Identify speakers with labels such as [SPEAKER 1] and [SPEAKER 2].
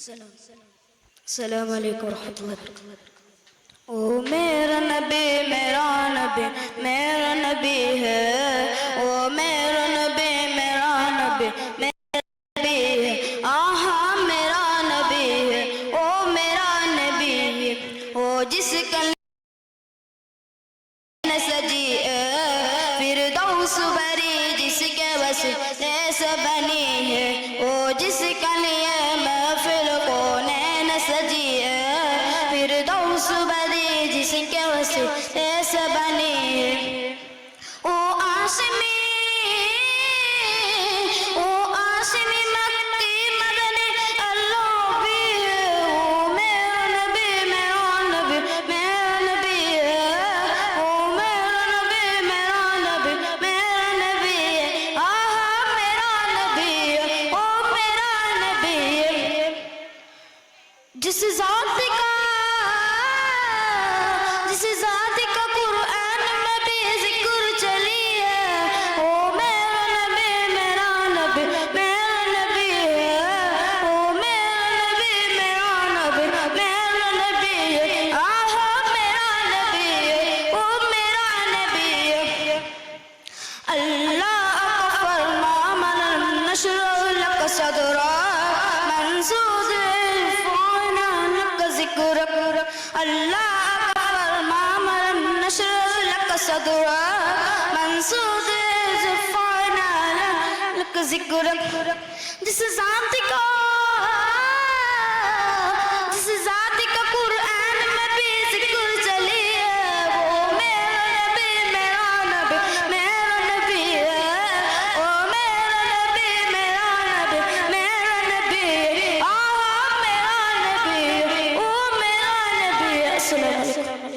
[SPEAKER 1] السلام علیکم ورحمۃ اللہ وبرکاتہ۔ او میرا نبی میرا نبی ہے، او میرا نبی میرا نبی ہے، آہا میرا نبی ہے، او میرا نبی ہے، او جس کا سجی فردوس بری، جس کے وسیلے بنی ہے، او جس کا لیے محفل کونین سجی ہے، فردوس بری، جس کے وسیلے بنی ہے، او آسمی مکی مدنی اللہ بھی ہے، او میرا نبی میرا نبی میرا نبی ہے، او میرا نبی میرا نبی میرا نبی ہے، آہا میرا نبی ہے، او میرا نبی ہے، جس ذات کا قرآن میں بھی ذکر چلی ہے، او میرا نبی میرا نبی میرا نبی ہے، او میرا نبی میرا نبی میرا نبی ہے، آہا میرا نبی ہے، او میرا نبی ہے، اللہ کا فرما من نشر لک صدرا منصور عرفانا لک ذکرک، اللہ کا فرما من نشر لک صدرا منصور عرفانا لک ذکرک، جس ذات کا قرآن میں بھی ذکر چلی ہے، وہ میرا نبی میرا نبی میرا نبی ہے، او میرا نبی میرا نبی میرا نبی ہے، آہا میرا نبی ہے، او میرا نبی ہے۔ السلام علیکم۔